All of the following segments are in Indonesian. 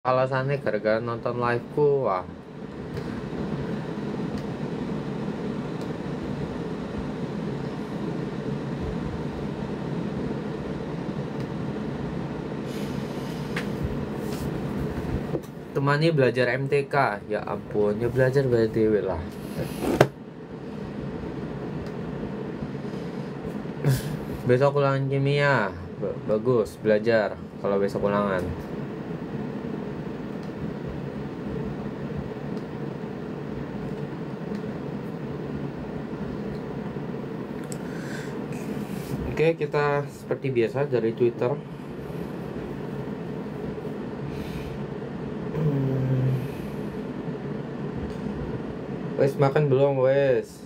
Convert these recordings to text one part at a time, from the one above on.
Alasannya gara-gara nonton liveku. Wah, temani belajar MTK. Ya ampun, ya belajar BTW lah. Besok ulangan kimia. Bagus belajar kalau besok ulangan. Oke, kita seperti biasa dari Twitter. Wes makan belum wes?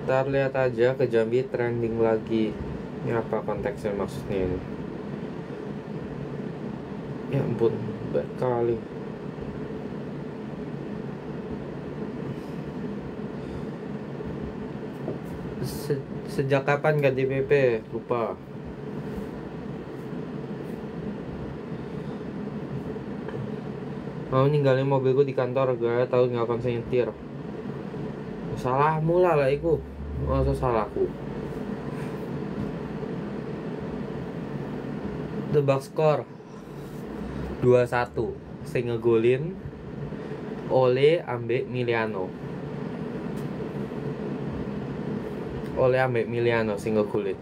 Ntar lihat aja ke Jambi trending lagi. Ini apa konteksnya maksudnya ini? Ya ampun, baik kali. Sejak kapan ganti PP? Lupa. Mau ninggalin mobilku di kantor gara tahu nggak konsen nyetir. Salahmu lah iku. Masa salahku. Tebak skor 2-1. Sing ngegolin Ole ambek Miliano. Ole ambek Miliano sing ngegolin.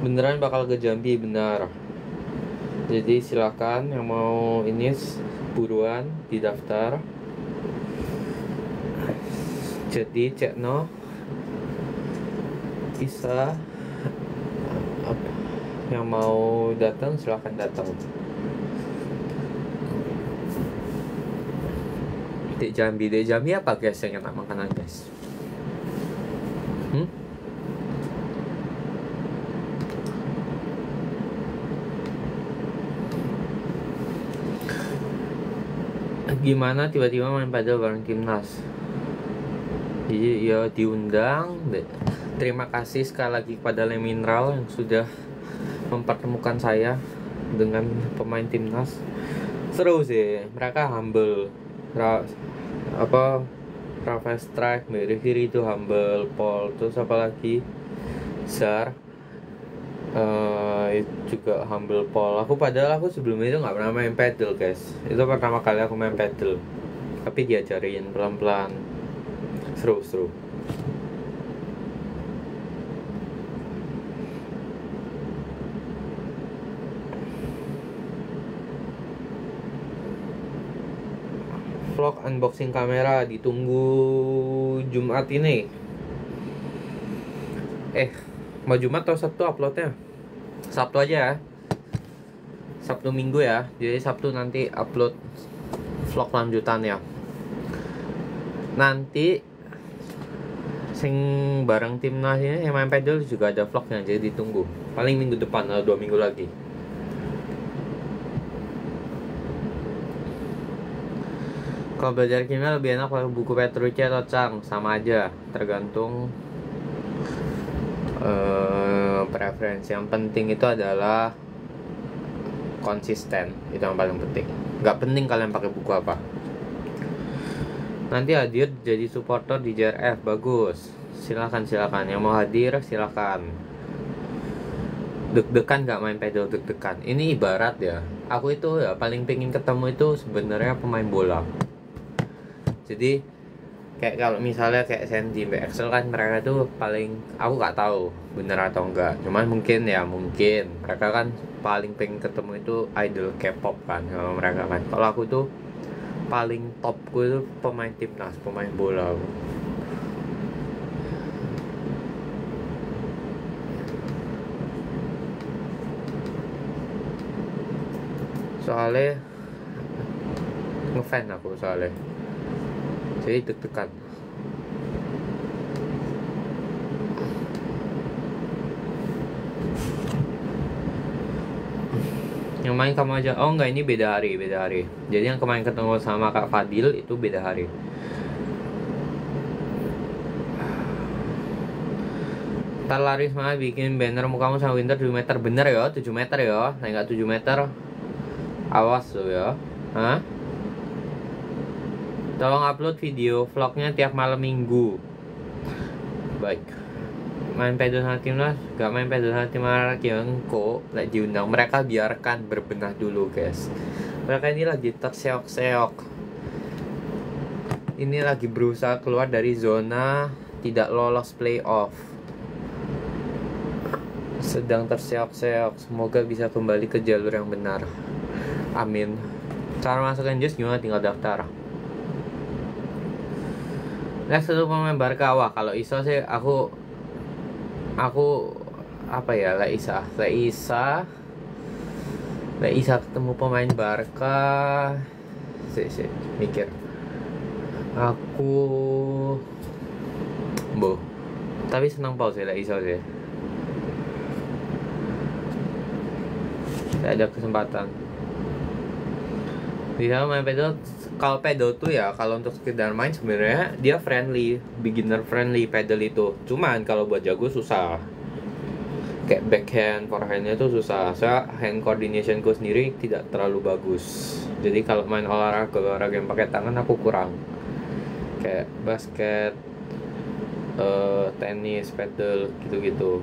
Beneran bakal ke Jambi, benar. Jadi silakan yang mau ini buruan didaftar. Jadi cekno bisa yang mau datang silakan datang. Di Jambi apa guys yang enak makanan guys? Gimana tiba-tiba main padel bareng timnas? Jadi ya diundang. Terima kasih sekali lagi kepada Le Mineral yang sudah mempertemukan saya dengan pemain timnas. Seru sih, mereka humble. Rafa Strike, Merivir itu humble, Paul, terus apa lagi? Zar. Itu juga humble Paul. Padahal aku sebelumnya itu nggak pernah main paddle guys. Itu pertama kali aku main paddle. Tapi diajarin pelan-pelan. Seru. Vlog unboxing kamera ditunggu Jumat ini. Mau Jumat atau Sabtu uploadnya? Sabtu aja ya. Sabtu Minggu ya. Jadi Sabtu nanti upload vlog lanjutan ya. Nanti sing bareng timnas ini yang main pedal juga ada vlognya, jadi ditunggu. Paling minggu depan atau 2 minggu lagi. Kalau belajar kimia lebih enak pakai buku Petrucci atau Chang, sama aja, tergantung preferensi. Yang penting itu adalah konsisten, itu yang paling penting. Gak penting kalian pakai buku apa. Nanti hadir jadi supporter di JRF, bagus. Silakan. Yang mau hadir silakan. Deg-degan gak main pedal deg-degan? Ini ibarat ya. Aku itu ya paling pengen ketemu itu sebenarnya pemain bola. Jadi kayak kalau misalnya kayak Sandy, Axel kan mereka tuh paling, aku nggak tahu bener atau enggak, cuman mungkin mereka kan paling pengen ketemu itu idol K-pop kan kalau mereka kan. Kalau aku tuh paling topku itu pemain timnas, pemain bola. Soalnya ngefan aku soalnya, jadi deg-degan. Yang main kamu aja. Oh enggak, ini beda hari. Jadi yang kemarin ketemu sama Kak Fadil itu beda hari. Ntar laris mah bikin banner mukamu sama Winter 7 meter. Bener ya, 7 meter ya. Nah nggak 7 meter. Awas tuh ya. Hah? Tolong upload video vlognya tiap malam minggu. Baik. Main pedal sama timnas, gak main pedal sama timnas yang kok lagi diundang. Mereka biarkan berbenah dulu guys. Mereka ini lagi terseok-seok. Ini lagi berusaha keluar dari zona tidak lolos playoff. Sedang terseok-seok. Semoga bisa kembali ke jalur yang benar. Amin. Cara masuk Rangers gimana? Tinggal daftar. Next itu pemain Barca. Wah kalau iso sih aku apa ya, Laisa ketemu pemain Barca. Mikir aku tapi senang pause ya Laisa sih. Tidak ada kesempatan bisa main pedal. Kalau pedal tuh ya, kalau untuk sekedar main sebenarnya dia friendly, beginner friendly pedal itu. Cuman kalau buat jago susah. Kayak backhand, forehandnya tuh susah. Saya hand coordinationku sendiri tidak terlalu bagus. Jadi kalau main olahraga yang pakai tangan aku kurang. Kayak basket, tenis, pedal gitu-gitu.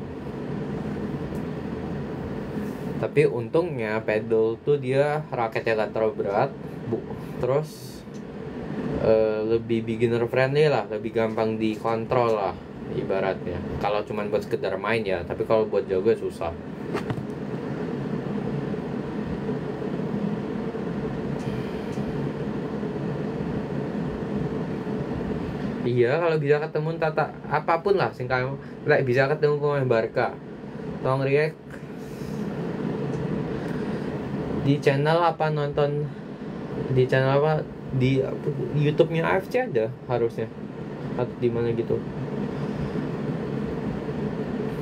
Tapi untungnya pedal tuh dia raketnya gak terlalu berat, terus lebih beginner friendly lah, lebih gampang dikontrol lah ibaratnya. Kalau cuman buat sekedar main ya, tapi kalau buat jago susah. Iya, kalau bisa ketemu tata apapun lah sing kamu bisa ketemu pemain Barca. Tolong react di channel apa, nonton di channel apa, di YouTube-nya AFC ada harusnya, atau di mana gitu.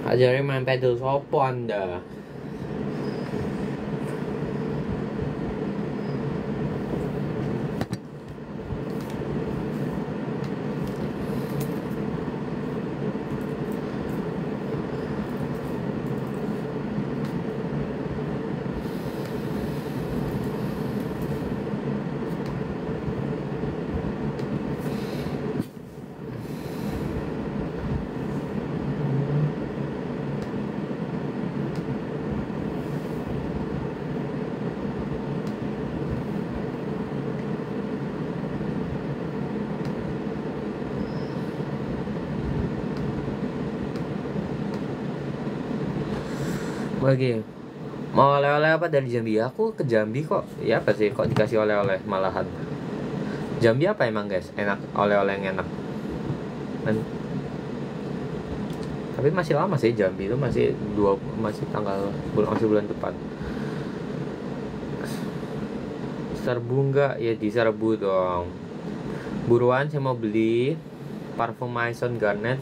Ajarin main pedal sopo Anda. Lagi mau oleh-oleh apa dari Jambi? Aku ke Jambi kok. Ya apa sih kok dikasih oleh-oleh malahan. Jambi apa emang guys? Enak, oleh-oleh yang enak. Dan tapi masih lama sih Jambi itu, masih bulan depan. Serbu enggak? Ya diserbu dong. Buruan saya mau beli parfum Maison Garnet,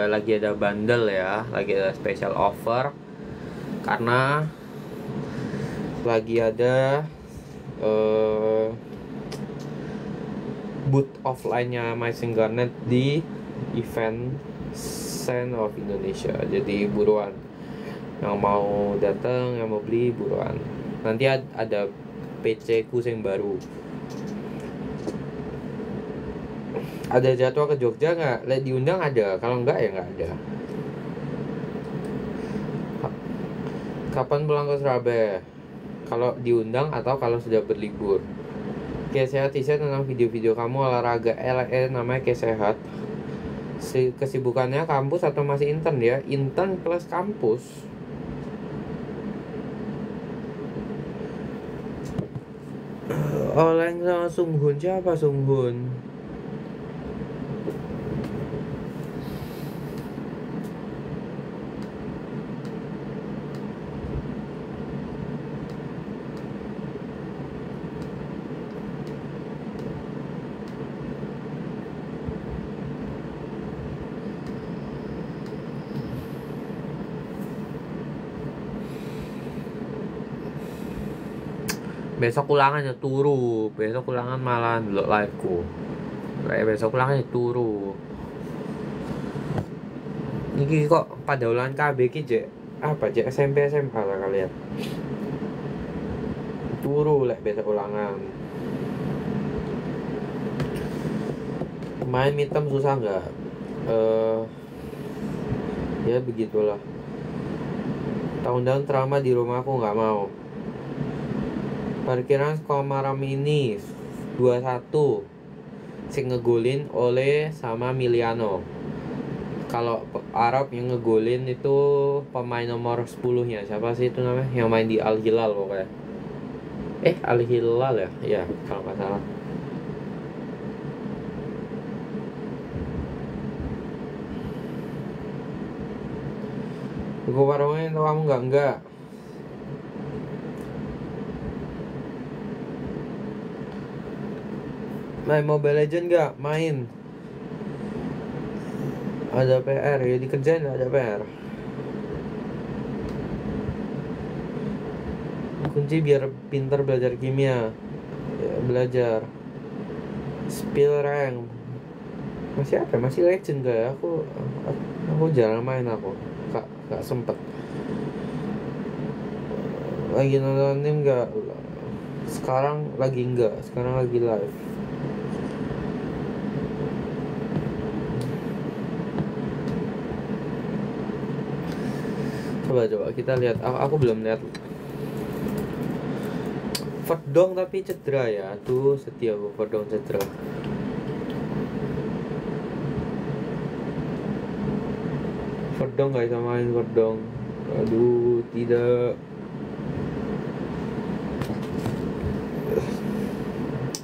lagi ada bundle ya, lagi ada special offer. Karena lagi ada booth offline-nya Maison Garnet di event Scent of Indonesia. Jadi buruan, yang mau datang, yang mau beli buruan. Nanti ada PC ku yang baru. Ada jadwal ke Jogja nggak? Diundang ada, kalau nggak ya nggak ada. Kapan pulang ke Surabaya? Kalau diundang atau kalau sudah berlibur. Sehat T-shirt tentang video-video kamu olahraga namanya Sehat. Kesibukannya kampus atau masih intern ya? Intern plus kampus. Oleh sama Sunghun, siapa Sunghun? Besok ulangan ya turu. Besok ulangan malah ndelok live-ku. Kayak besok ulangan ya turu. Ini kok pada ulangan KB ki Jek apa Jek SMP SMA lah kalian. Turu lek besok ulangan. Main mitem susah nggak? Ya begitulah. Tahun-tahun trauma di rumah aku nggak mau. Parkiran Komaram ini 21 sing ngegolin oleh sama Miliano. Kalau Arab yang ngegolin itu pemain nomor 10-nya. Siapa sih itu namanya? Yang main di Al Hilal pokoknya. Al Hilal ya? Iya, kalau nggak salah. Gue warungnya tau kamu enggak. Main Mobile Legend enggak? Main. Ada PR ya dikerjain, ada PR. Kunci biar pintar belajar kimia. Ya, belajar. Spill rank. Masih apa? Masih legend gak ya? Aku jarang main aku. Gak sempet. Lagi nonton anime enggak? Sekarang lagi enggak. Sekarang lagi live. Coba kita lihat. Aku belum lihat. Verdong tapi cedera ya. Tuh setia aku Verdong cedera. Verdong gak bisa main Verdong. Aduh tidak.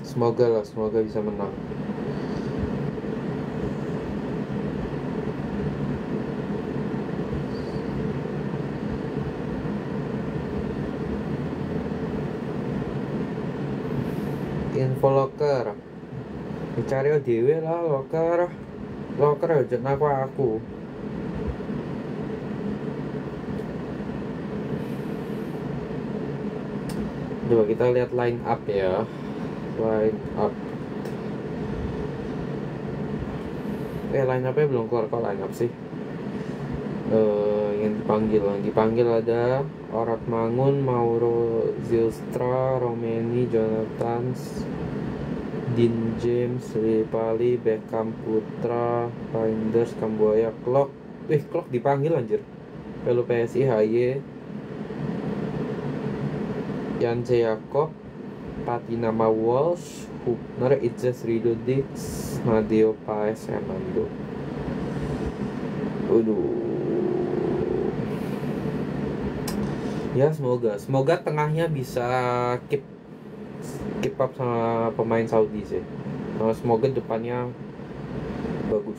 Semoga bisa menang. Info locker dicari dewe lah. Locker aja aku. Coba kita lihat line up ya. Line up line upnya belum keluar. Kok line up sih? Yang dipanggil ada Orat Mangun, Mauro Zylstra, Romeni, Jonathan, Dean James, Ripali, Beckham Putra, Reinders, Kambuaya, Klok dipanggil anjir. Pelu PSI, HY, Yance Yakob, Patinama Walsh, Hubner, Itzes Rido Dix, Madeo Paes, Emando. Ya semoga tengahnya bisa keep up sama pemain Saudi sih. Semoga depannya bagus.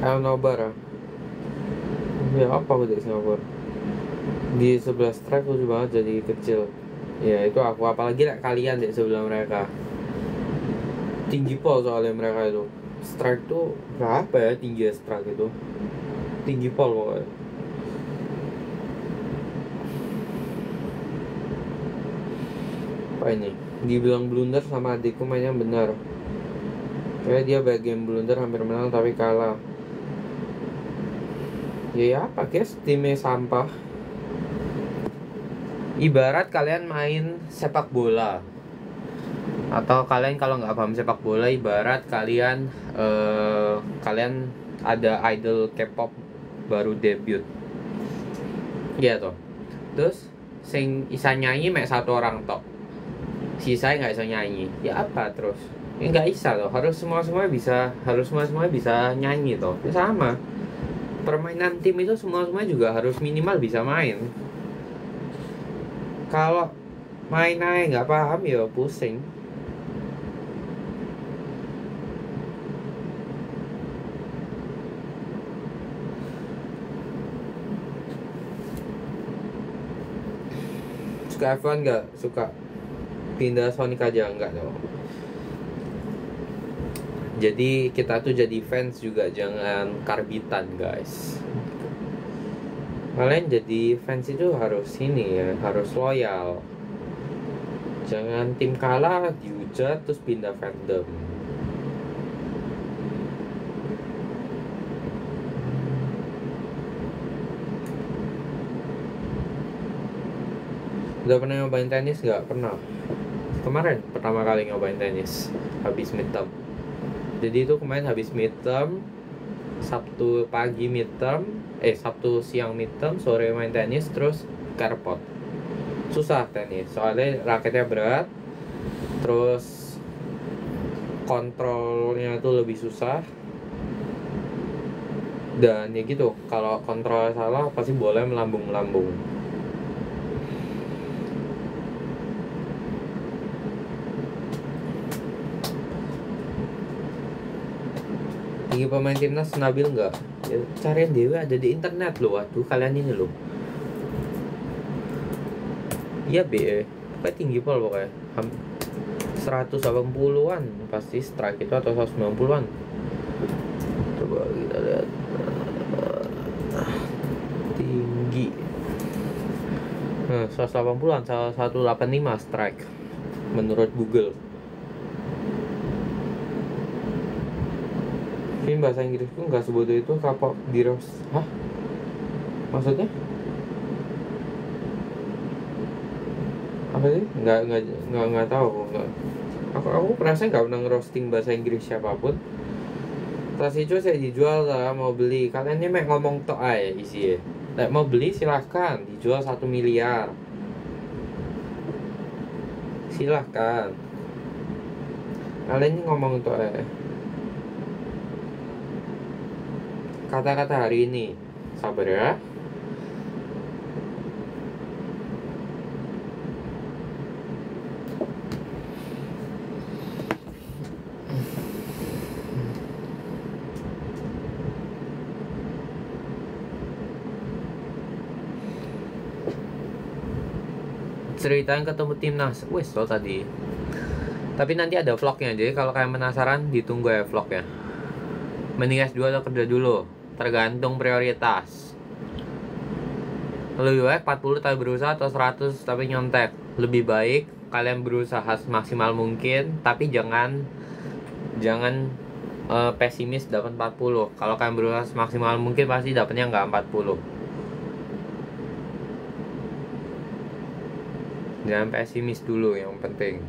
El Nobar ya apa udah Nobar di 11 strike lucu banget jadi kecil ya. Itu aku apalagi kalian deh sebelah mereka tinggi pol. Soalnya mereka itu strike tuh berapa ya tinggi strike itu, tinggi pol pokoknya. Apa ini dibilang blunder sama adikku mainnya benar. Kayak dia bagian blunder hampir menang tapi kalah. Ya apa guys, timnya sampah. Ibarat kalian main sepak bola, atau kalian kalau nggak paham sepak bola, ibarat kalian kalian ada idol K-pop baru debut, iya toh. Terus sing bisa nyanyi mek satu orang tok, sisanya nggak bisa nyanyi. Ya apa terus? Ya nggak bisa toh. Harus semua bisa nyanyi toh. Ya sama. Permainan tim itu semua juga harus minimal bisa main. Kalau main aja nggak paham ya pusing. Suka F1 nggak? Suka. Pindah Sonic aja nggak dong. Jadi kita tuh jadi fans juga, jangan karbitan guys. Kalian jadi fans itu harus ini ya, harus loyal. Jangan tim kalah dihujat terus pindah fandom. Udah pernah nyobain tenis nggak? Pernah. Kemarin pertama kali nyobain tenis habis midterm. Jadi itu kemarin habis midterm, Sabtu pagi midterm, Sabtu siang midterm, sore main tenis, terus ke airport. Susah tenis, soalnya raketnya berat, terus kontrolnya itu lebih susah. Dan ya gitu, kalau kontrol salah pasti boleh melambung-melambung. Tinggi pemain timnas Nabil nggak? Ya, cariin dewe ada di internet loh. Waduh, kalian ini loh. Iya be, pokoknya tinggi pokoknya 180-an pasti strike itu, atau 190-an. Coba kita lihat. Tinggi 180-an, 185 strike menurut Google. Ini bahasa Inggrisku nggak sebodoh itu kapok di roast. Hah? Maksudnya? Apa sih? Nggak tahu. Nggak. Aku perasaan nggak pernah ngerosting bahasa Inggris siapapun. Tas hijau saya dijual lah, mau beli. Kalian ini mek ngomong tok aja isi. Mau beli silahkan, dijual 1 miliar. Silahkan. Kalian ini ngomong tok aja. Kata-kata hari ini, sabar ya. Ceritain ketemu timnas, wes lo tadi. Tapi nanti ada vlognya, jadi kalau kalian penasaran ditunggu ya vlognya. Mending S2 atau kerja dulu, tergantung prioritas. Lebih baik 40 tapi berusaha, atau 100 tapi nyontek. Lebih baik kalian berusaha semaksimal mungkin, tapi jangan pesimis dapat 40. Kalau kalian berusaha semaksimal mungkin pasti dapatnya nggak 40. Jangan pesimis dulu, yang penting.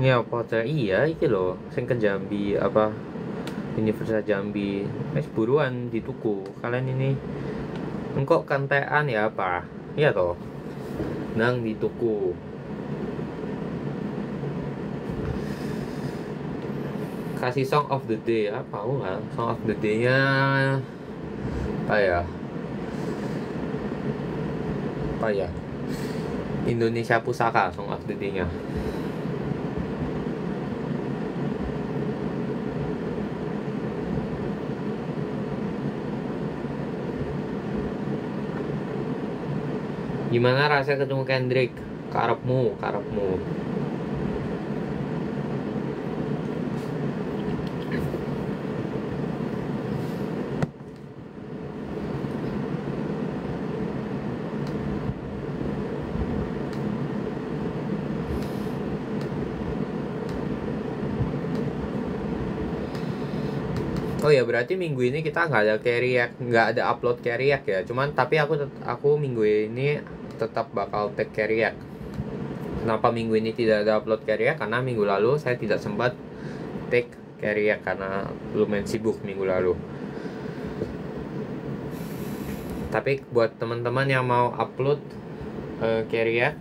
Ini apa? Iya, iki loh, sing ke Jambi apa? Universitas Jambi. Buruan di tuku. Kalian ini engkau kantean ya apa? Iya toh. Nang di tuku. Kasih song of the day apa? Song of the day-nya apa ya? Indonesia Pusaka song of the day-nya. Gimana rasanya ketemu Kendrick? Karepmu. Oh ya, berarti minggu ini kita nggak ada upload Carriac ya. Cuman tapi aku minggu ini tetap bakal take Carriac. Kenapa minggu ini tidak ada upload Carriac? Karena minggu lalu saya tidak sempat take Carriac karena lumayan sibuk minggu lalu. Tapi buat teman-teman yang mau upload Carriac,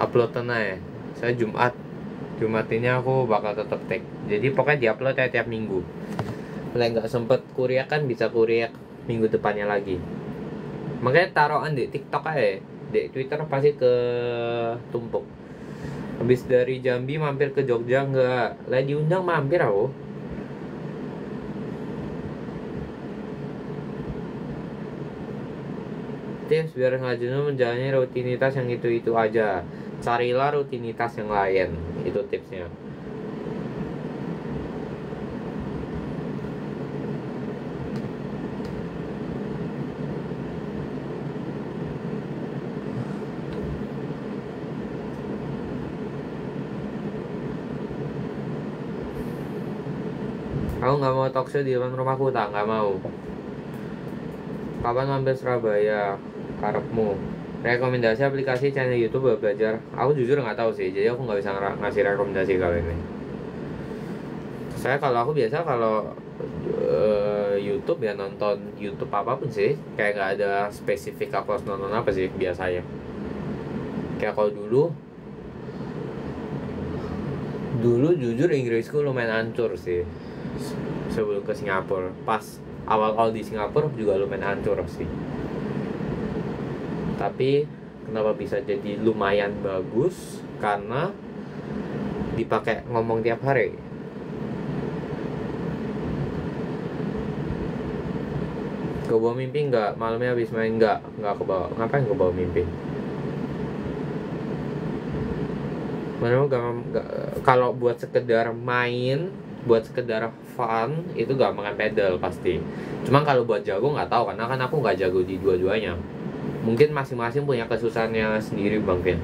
upload tenang ya. Saya Jumat ini aku bakal tetap take. Jadi pokoknya diupload ya tiap minggu. Kalau nggak sempet Korea kan bisa Korea minggu depannya lagi. Makanya taruhan di TikTok aja, di Twitter pasti ke tumpuk. Habis dari Jambi mampir ke Jogja nggak? Lah diundang mampir aku. Tips biar nggak jenuh menjalani rutinitas yang itu-itu aja. Carilah rutinitas yang lain. Itu tipsnya. Aku nggak mau talkshow di depan rumahku, tak, nggak mau. Kapan mampir Surabaya? Karepmu. Rekomendasi aplikasi channel YouTube buat belajar. Aku jujur nggak tahu sih, jadi aku nggak bisa ngasih rekomendasi kali ini. Saya kalau YouTube ya nonton YouTube apapun sih, kayak nggak ada spesifik aku harus nonton apa sih biasanya. Kayak kalau dulu jujur Inggrisku lumayan hancur sih sebelum ke Singapura. Pas awal di Singapura juga lumayan hancur sih. Tapi kenapa bisa jadi lumayan bagus? Karena dipakai ngomong tiap hari. Kebawa mimpi nggak? Malamnya habis main nggak kebawa. Ngapain kebawa mimpi? Kalau buat sekedar main, buat sekedar fun, itu gak makan pedal pasti. Cuma kalau buat jago nggak tahu, karena kan aku nggak jago di dua-duanya. Mungkin masing-masing punya kesusahannya sendiri, Bang Vin.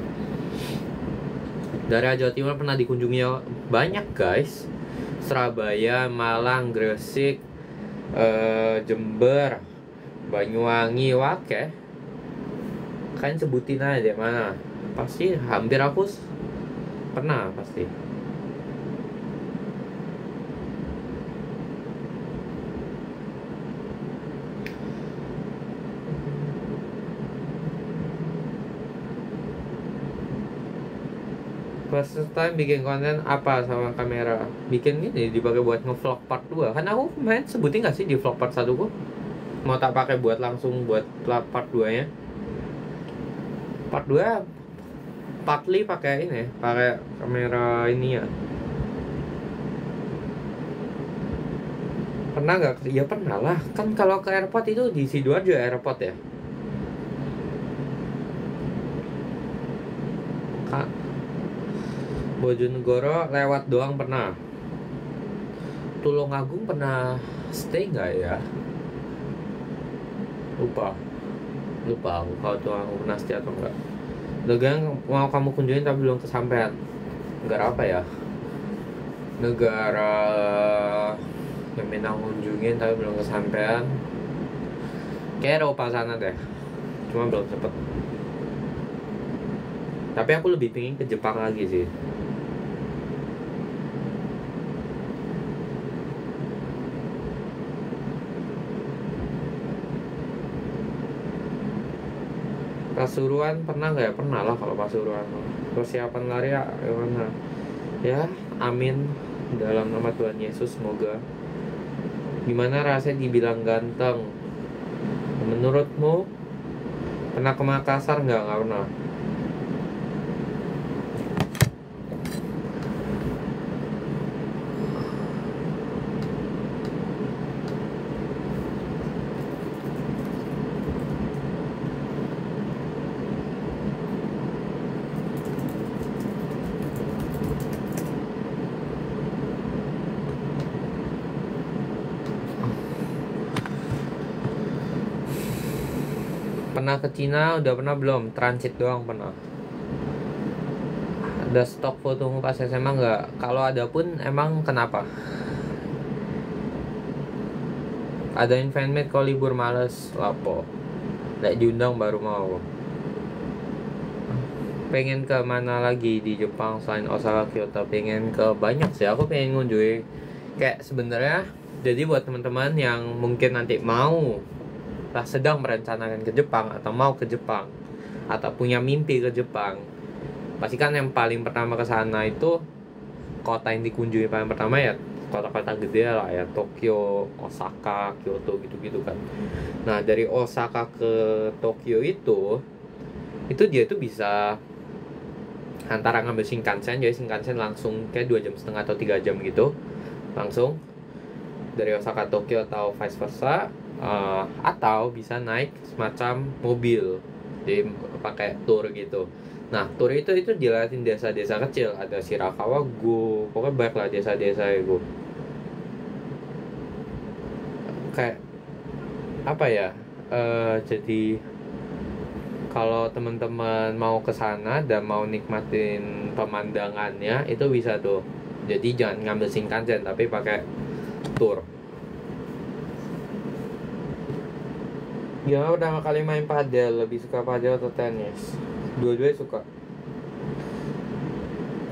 Daerah Jawa Timur pernah dikunjungi banyak, guys. Surabaya, Malang, Gresik, Jember, Banyuwangi, Wake. Kalian sebutin aja deh mana. Pasti hampir aku pernah pasti. First time bikin konten apa sama kamera? Bikin ini dipakai buat ngevlog part 2. Kan aku main sebutin gak sih di vlog part 1 ku? Mau tak pakai buat langsung buat part 2 nya. Part 2 partly pakai ini, pakai kamera ini ya. Pernah gak? Ya pernah lah. Kan kalau ke airport itu di Sidoarjo airport ya. Bojonegoro lewat doang pernah. Tulungagung pernah stay nggak ya? Lupa aku kalau Tulungagung pernah stay atau enggak. Negara yang mau kamu kunjungin tapi belum kesampaian. Negara apa ya? Negara yang minang kunjungin tapi belum kesampaian. Kayak Eropa sana deh. Cuma belum sempet. Tapi aku lebih pingin ke Jepang lagi sih. Pasuruan pernah nggak ya? Pernah lah kalau Pasuruan. Persiapan lari ya gimana? Ya, amin dalam nama Tuhan Yesus, semoga. Gimana rasanya dibilang ganteng? Menurutmu pernah ke Makassar nggak? Nggak pernah. Pernah ke Cina, udah pernah belum? Transit doang pernah. Ada stok fotomu pas SMA nggak? Kalau ada pun emang kenapa? Ada fanmade kalau libur males lapo. Nggak diundang baru mau. Pengen ke mana lagi di Jepang selain Osaka, Kyoto? Pengen ke banyak sih. Aku pengen ngunjungi. Kayak sebenarnya. Jadi buat teman-teman yang mungkin nanti mau sedang merencanakan ke Jepang atau mau ke Jepang atau punya mimpi ke Jepang, pastikan yang paling pertama ke sana itu kota yang dikunjungi paling pertama ya kota-kota gede lah ya, Tokyo, Osaka, Kyoto gitu-gitu kan. Nah dari Osaka ke Tokyo itu dia tuh bisa antara ngambil Shinkansen, jadi Shinkansen langsung kayak 2,5 jam atau 3 jam gitu langsung dari Osaka Tokyo atau vice versa, Atau bisa naik semacam mobil, jadi pakai tour gitu. Nah, tour itu dilatih desa-desa kecil, ada Shirakawa Go, pokoknya banyak lah desa-desa itu. Kayak apa ya? Jadi kalau teman-teman mau ke sana dan mau nikmatin pemandangannya itu bisa tuh. Jadi jangan ngambil Shinkansen tapi pakai tour. Ya udah kali main padel, lebih suka padel atau tenis? Dua-duanya suka.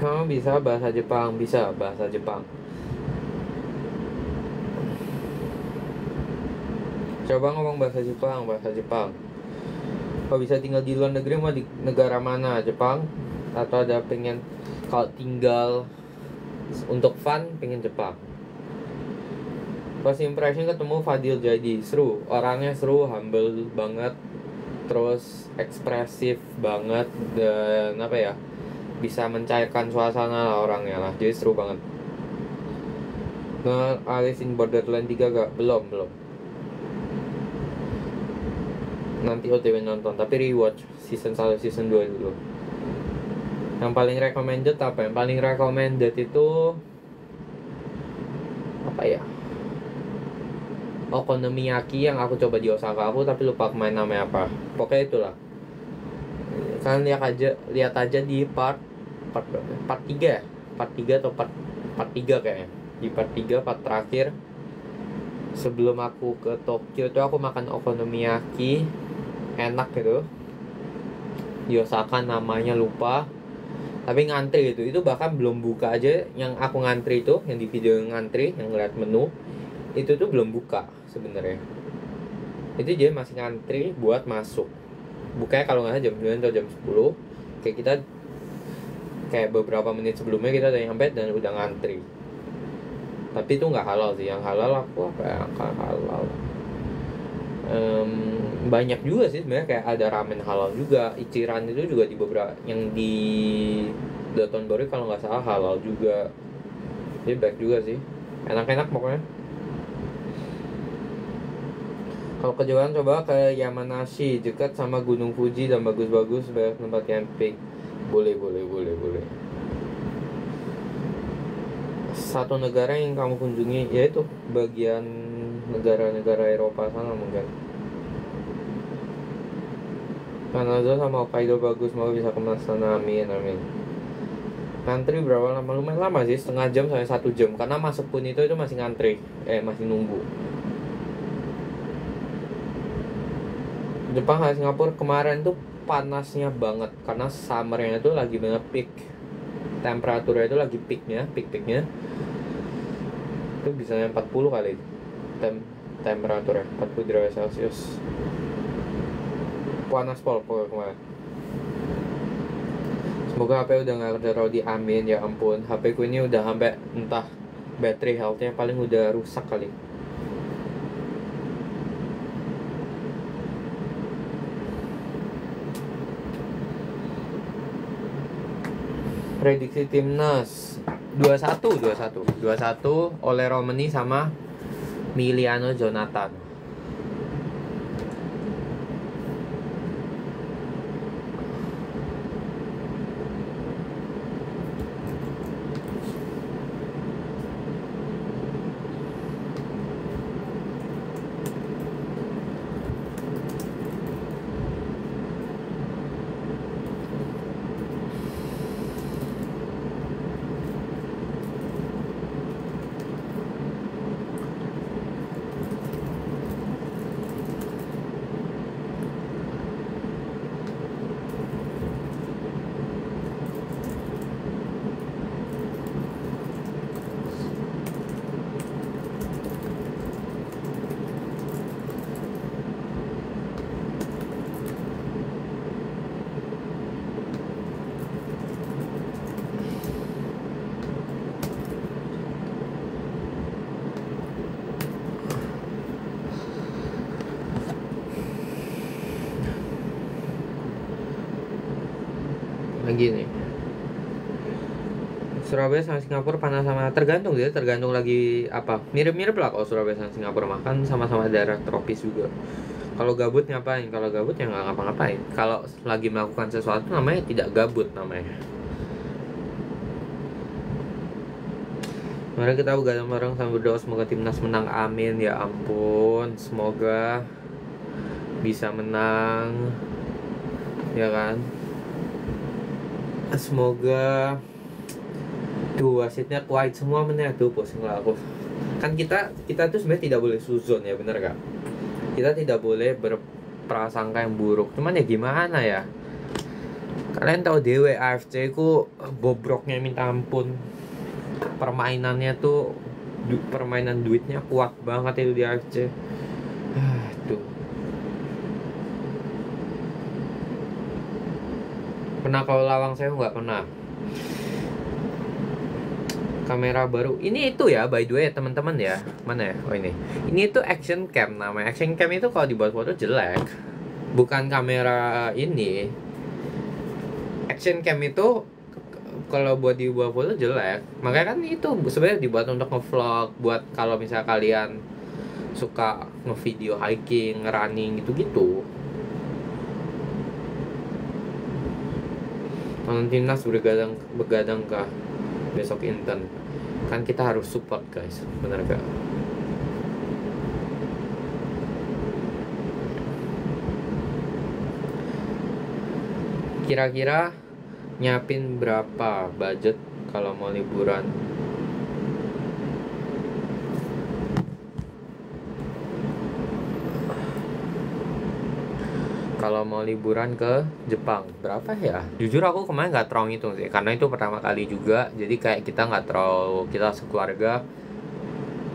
Kamu bisa bahasa Jepang? Bisa bahasa Jepang. Coba ngomong bahasa Jepang, bahasa Jepang. Kalau bisa tinggal di luar negeri mau di negara mana? Jepang? Atau ada pengen kalau tinggal untuk fun pengen Jepang? First impression ketemu Fadil jadi seru, orangnya seru, humble banget, terus ekspresif banget, dan apa ya, bisa mencairkan suasana lah orangnya lah, jadi seru banget. Nah, Alice in Borderland 3 gak? Belum. Nanti OTW nonton, tapi rewatch season 1, season 2 dulu. Yang paling recommended apa? Yang paling recommended itu apa ya? Okonomiyaki yang aku coba di Osaka aku tapi lupa main namanya apa. Pokoknya itulah. Kalian lihat aja di part 3 atau part 3 kayaknya. Di part 3 part terakhir sebelum aku ke Tokyo itu aku makan okonomiyaki enak gitu. Di Osaka namanya lupa. Tapi ngantri itu bahkan belum buka aja. Yang aku ngantri itu, yang di video yang ngantri, yang ngeliat menu itu tuh belum buka sebenarnya. Itu dia masih ngantri buat masuk. Bukanya kalau nggak salah jam 9 atau jam 10. Kayak kita kayak beberapa menit sebelumnya kita udah nyampe dan udah ngantri. Tapi itu nggak halal sih. Yang halal aku apa ya? Halal. Banyak juga sih sebenarnya, kayak ada ramen halal juga. Ichiran itu juga di beberapa yang di Dotonbori kalau nggak salah halal juga. Jadi baik juga sih. Enak-enak pokoknya. Kalau ke Japan coba ke Yamanashi, dekat sama Gunung Fuji dan bagus-bagus, banyak tempat camping. Boleh. Satu negara yang kamu kunjungi, yaitu bagian negara-negara Eropa sana mungkin. Kanada sama Hokkaido bagus, mau bisa ke sana, amin. Ngantri berapa lama? Lumayan lama sih, setengah jam sampai 1 jam. Karena masuk pun itu masih ngantri, masih nunggu. Jepang sama Singapura kemarin tuh panasnya banget karena summernya itu lagi banget peak, temperaturnya itu lagi peaknya itu bisa 40 kali temperaturnya 40 derajat Celcius, panas pokoknya kemarin. Semoga HP udah gak kerja Rodi, amin ya ampun. HP ku ini udah sampai entah battery healthnya paling udah rusak kali. Prediksi timnas 2-1 oleh Romani sama Miliano Jonathan. Lagi nih Surabaya sama Singapura panas sama, tergantung dia, tergantung lagi apa, mirip-mirip lah kalau Surabaya sama Singapura makan sama-sama daerah tropis juga. Kalau gabut ngapain? Kalau gabut ya nggak ngapa-ngapain. Kalau lagi melakukan sesuatu namanya tidak gabut namanya. Mari kita begadang bareng sambil berdoa semoga timnas menang, amin ya ampun, semoga bisa menang, ya kan? Semoga tuh wasitnya kuat semua meneh tuh pusing lah aku. Kan kita tuh sebenarnya tidak boleh suzon ya, bener gak? Kita tidak boleh berprasangka yang buruk. Cuman ya gimana ya? Kalian tahu dewe AFC ku bobroknya minta ampun. Permainannya tuh permainan duitnya kuat banget itu di AFC. Tuh. Pernah kalau Lawang Sewu nggak pernah? Kamera baru ini itu ya, by the way teman-teman ya, mana ya, oh ini tuh action cam namanya. Action cam itu kalau dibuat foto jelek, bukan kamera ini. Action cam itu kalau buat dibuat foto jelek, makanya kan itu sebenarnya dibuat untuk ngevlog, buat kalau misalnya kalian suka ngevideo hiking, running gitu-gitu. Nonton timnas begadang kah besok intern, kan kita harus support guys, bener gak? Kira-kira nyiapin berapa budget kalau mau liburan? Kalau mau liburan ke Jepang berapa ya? Jujur aku kemarin nggak terlalu ngitung sih, karena itu pertama kali juga. Jadi kayak kita sekeluarga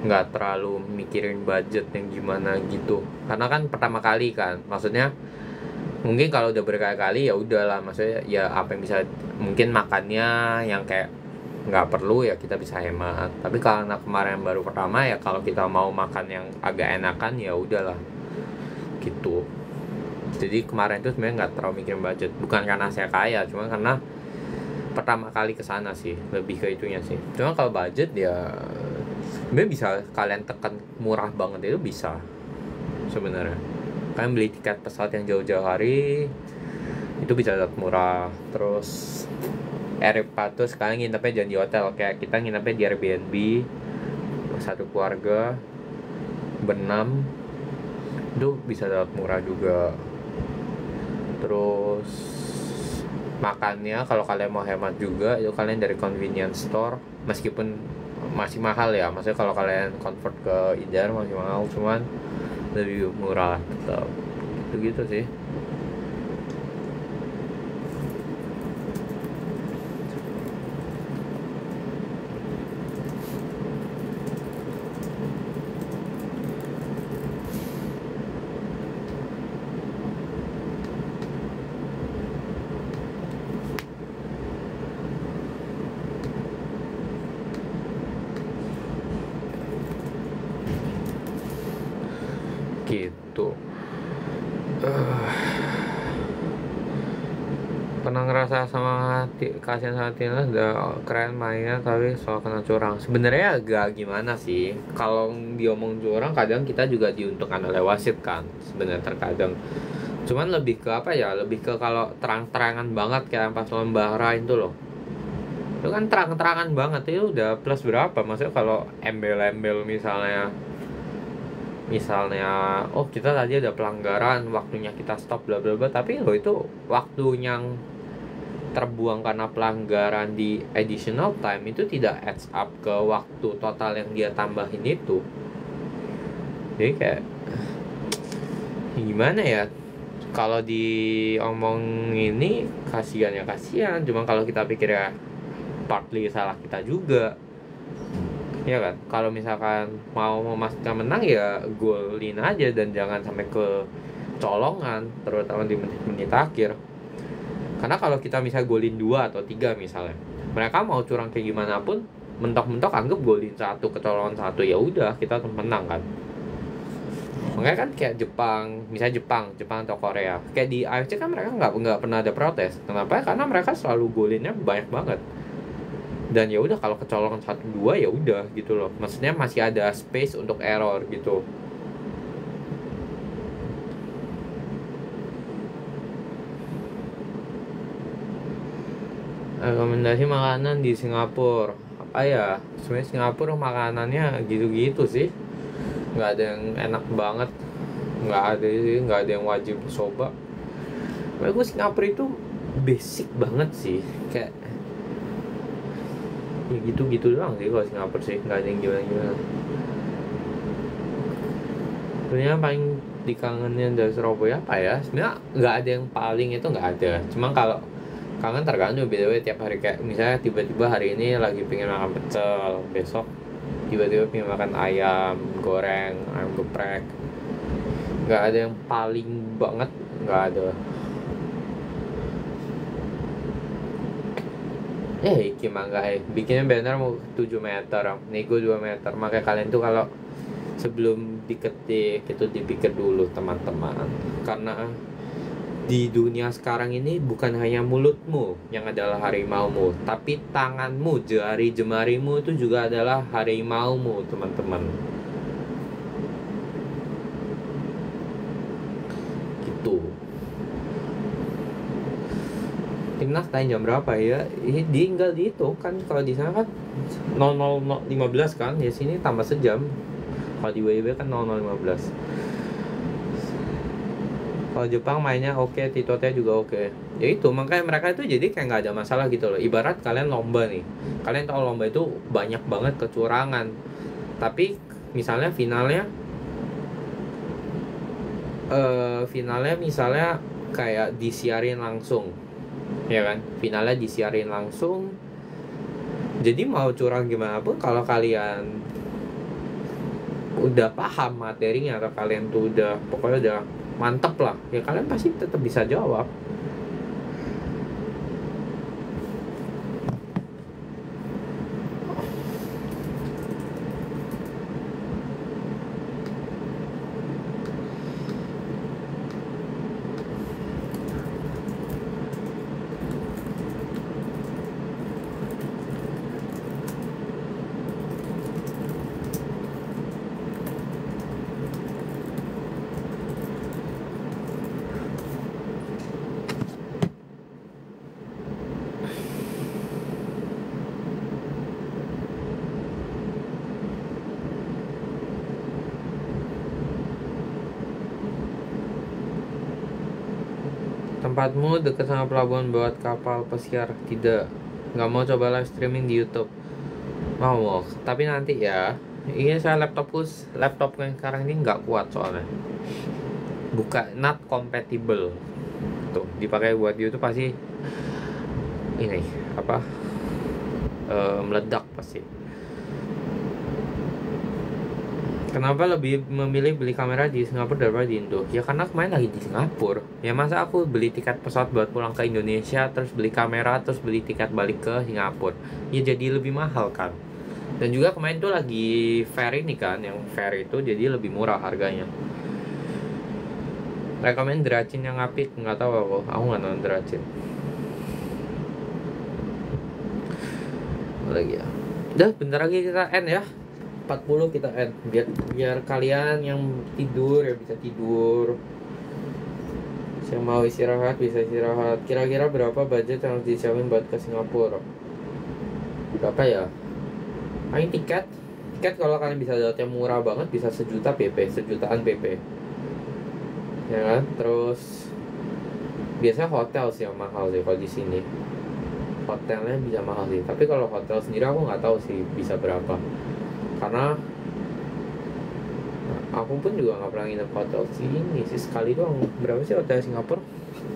nggak terlalu mikirin budget yang gimana gitu. Karena kan pertama kali kan, maksudnya mungkin kalau udah berkali-kali ya udahlah, maksudnya ya apa yang bisa, mungkin makannya yang kayak nggak perlu ya kita bisa hemat. Tapi karena kemarin baru pertama ya, kalau kita mau makan yang agak enakan ya udahlah gitu. Jadi kemarin itu sebenarnya nggak terlalu mikirin budget, bukan karena saya kaya, cuma karena pertama kali kesana sih, lebih ke itunya sih. Cuma kalau budget ya sebenarnya bisa kalian tekan murah banget, itu bisa sebenarnya. Kalian beli tiket pesawat yang jauh-jauh hari itu bisa dapat murah. Terus Airpatus kalian nginepnya jangan di hotel, kayak kita nginepnya di Airbnb satu keluarga berenam, itu bisa dapat murah juga. Terus makannya kalau kalian mau hemat juga, itu kalian dari convenience store, meskipun masih mahal ya, maksudnya kalau kalian convert ke Indonesia masih mahal, cuman lebih murah tetap gitu sih. Gitu. Pernah ngerasa kasihan sama timnas, udah keren mainnya tapi soal kena curang. Sebenarnya agak gimana sih, kalau diomong curang kadang kita juga diuntungkan oleh wasit kan sebenarnya terkadang. Cuman lebih ke apa ya, lebih ke kalau terang-terangan banget kayak pas lawan Bahrain itu loh, itu kan terang-terangan banget, itu udah plus berapa. Maksudnya kalau embel-embel misalnya oh kita tadi ada pelanggaran, waktunya kita stop bla bla bla, tapi lo itu waktu yang terbuang karena pelanggaran di additional time itu tidak adds up ke waktu total yang dia tambahin itu. Jadi kayak gimana ya, kalau diomong ini kasihan ya kasihan, cuma kalau kita pikir ya partly salah kita juga. Ya kan, kalau misalkan mau memastikan menang ya golin aja dan jangan sampai ke colongan, terutama di menit-menit akhir. Karena kalau kita misal golin 2 atau 3 misalnya, mereka mau curang kayak gimana pun, mentok-mentok anggap golin 1 kecolongan 1, ya udah kita menang kan. Makanya kan kayak Jepang, misalnya Jepang atau Korea, kayak di AFC kan mereka nggak pernah ada protes. Kenapa? Karena mereka selalu golinnya banyak banget. Dan ya udah, kalau kecolongan 1-2 ya udah gitu loh, maksudnya masih ada space untuk error gitu. Rekomendasi makanan di Singapura apa ya? Sebenarnya Singapura makanannya gitu-gitu sih, nggak ada yang enak banget, nggak ada sih, nggak ada yang wajib coba. Menurut gue Singapura itu basic banget sih, kayak ya gitu-gitu doang sih kalau Singapura sih, nggak ada yang gimana-gimana. Sebenarnya paling dikangenin dari Surabaya apa ya? Sebenarnya nggak ada yang paling itu, nggak ada. Cuma kalau kangen tergantung btw tiap hari, kayak misalnya tiba-tiba hari ini lagi pengen makan pecel, besok tiba-tiba pengen makan ayam goreng, ayam geprek. Nggak ada yang paling banget, nggak ada. Gimana bikinnya banner mau 7 meter, nego 2 meter. Makanya kalian tuh kalau sebelum diketik itu dipikir dulu teman-teman, karena di dunia sekarang ini bukan hanya mulutmu yang adalah harimaumu, tapi tanganmu, jari jemarimu itu juga adalah harimaumu, teman-teman. Gitu. Timnas tanya jam berapa ya? Ini tinggal dihitung kan, kalau di sana kan 00.15 kan, ya sini tambah sejam. Kalau di WIB kan 00.15. Kalau Jepang mainnya oke, Titote juga oke. Ya itu, makanya mereka itu jadi kayak nggak ada masalah gitu loh. Ibarat kalian lomba nih, kalian tahu lomba itu banyak banget kecurangan, tapi misalnya finalnya misalnya kayak disiarin langsung, ya kan? Finalnya disiarin langsung. Jadi mau curang gimana pun, kalau kalian udah paham materinya atau kalian tuh udah pokoknya udah mantep lah, ya kalian pasti tetap bisa jawab. Tempatmu dekat sama pelabuhan buat kapal pesiar? Tidak. Nggak mau coba live streaming di YouTube? Mau, tapi nanti ya. Iya, saya laptop yang sekarang ini nggak kuat soalnya. Not compatible. Tuh, dipakai buat YouTube pasti ini apa? Meledak pasti. Kenapa lebih memilih beli kamera di Singapura daripada di Indo? Ya karena kemarin lagi di Singapura. Ya masa aku beli tiket pesawat buat pulang ke Indonesia, terus beli kamera, terus beli tiket balik ke Singapura. Ya jadi lebih mahal kan. Dan juga kemarin tuh lagi fair ini kan, yang fair itu jadi lebih murah harganya. Rekomend Dracin yang apik? Nggak tahu aku nggak nonton Dracin. Lagi ya. Udah bentar lagi kita end ya. 40 kita end, biar kalian yang tidur ya bisa tidur, yang mau istirahat bisa istirahat. Kira-kira berapa budget yang harus disiapin buat ke Singapura? Berapa ya? Paling tiket kalau kalian bisa dapetnya murah banget bisa 1 juta PP, 1 jutaan PP, ya kan? Terus biasanya hotel sih yang mahal sih kalau di sini. Hotelnya bisa mahal sih, tapi kalau hotel sendiri aku nggak tahu sih bisa berapa, karena aku pun juga nggak pernah nginep hotel sini sih, sekali doang. Berapa sih hotel Singapura?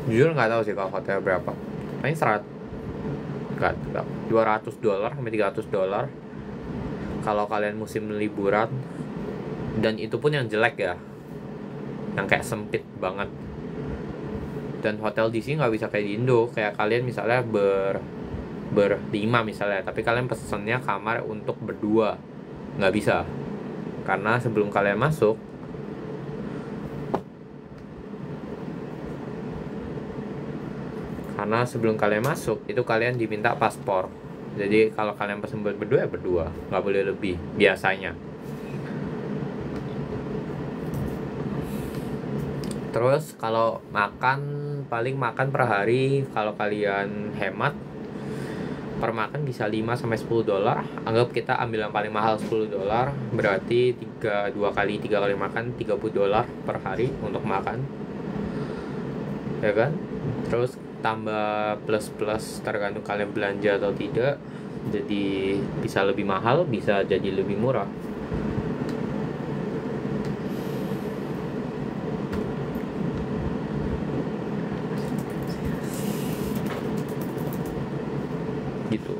Jujur nggak tahu sih kalau hotel berapa. Paling $200 sampai $300 kalau kalian musim liburan, dan itu pun yang jelek ya, yang kayak sempit banget. Dan hotel di sini nggak bisa kayak di Indo, kayak kalian misalnya berlima misalnya, tapi kalian pesennya kamar untuk berdua, nggak bisa, karena sebelum kalian masuk itu kalian diminta paspor. Jadi kalau kalian pesen buat berdua ya berdua, nggak boleh lebih biasanya. Terus kalau makan, paling makan per hari kalau kalian hemat, per makan bisa 5-10 dolar. Anggap kita ambil yang paling mahal 10 dolar, berarti 3 kali makan 30 dolar per hari untuk makan, ya kan? Terus tambah plus tergantung kalian belanja atau tidak, jadi bisa lebih mahal, bisa jadi lebih murah. Gitu.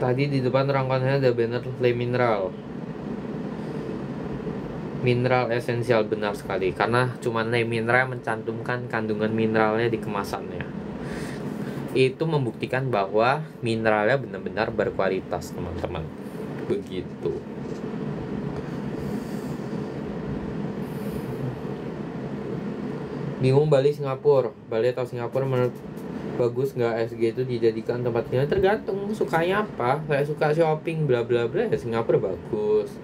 Tadi di depan rangkanya ada banner Le Mineral esensial, benar sekali, karena cuma Le Mineral mencantumkan kandungan mineralnya di kemasannya. Itu membuktikan bahwa mineralnya benar-benar berkualitas, teman-teman. Begitu. Bingung Bali atau Singapura, menurut bagus nggak SG itu dijadikan tempat tinggal? Tergantung sukanya apa. Saya suka shopping bla bla bla ya Singapura bagus.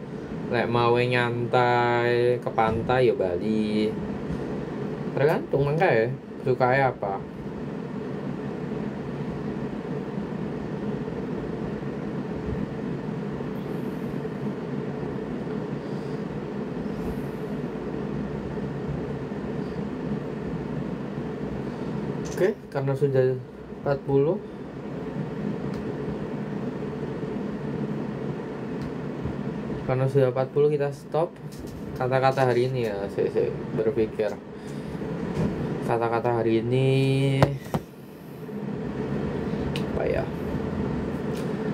Mau nyantai ke pantai ya Bali. Tergantung makanya sukanya apa. Oke, karena sudah 40, kita stop kata-kata hari ini ya. Saya berpikir kata-kata hari ini apa ya?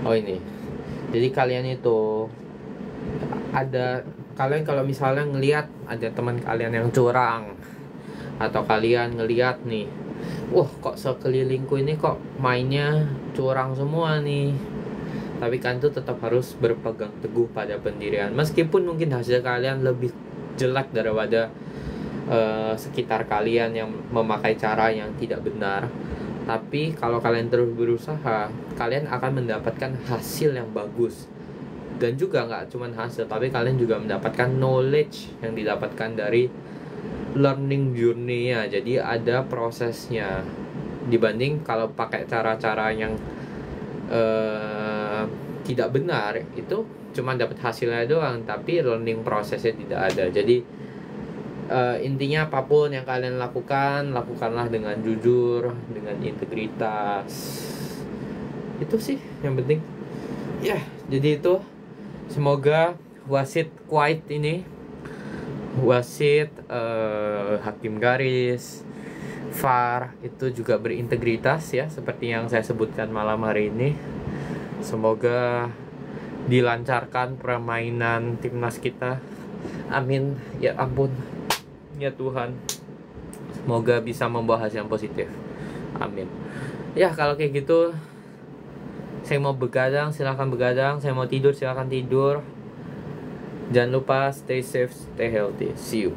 Oh ini. Jadi kalian itu kalian kalau misalnya ngelihat ada teman kalian yang curang, atau kalian ngelihat nih, wah kok sekelilingku ini kok mainnya curang semua nih, tapi kan tuh tetap harus berpegang teguh pada pendirian, meskipun mungkin hasil kalian lebih jelek daripada sekitar kalian yang memakai cara yang tidak benar. Tapi kalau kalian terus berusaha, kalian akan mendapatkan hasil yang bagus. Dan juga nggak cuma hasil, tapi kalian juga mendapatkan knowledge yang didapatkan dari learning journey-nya. Jadi ada prosesnya, dibanding kalau pakai cara-cara yang tidak benar, itu cuma dapat hasilnya doang, tapi learning prosesnya tidak ada. Jadi intinya apapun yang kalian lakukanlah dengan jujur, dengan integritas. Itu sih yang penting ya. Jadi itu, semoga wasit Kuwait ini, wasit, hakim garis, VAR itu juga berintegritas ya, seperti yang saya sebutkan malam hari ini. Semoga dilancarkan permainan timnas kita. Amin. Ya ampun, ya Tuhan, semoga bisa membawa hasil yang positif. Amin. Ya kalau kayak gitu, saya mau begadang, silahkan begadang. Saya mau tidur, silahkan tidur. Jangan lupa stay safe, stay healthy. See you.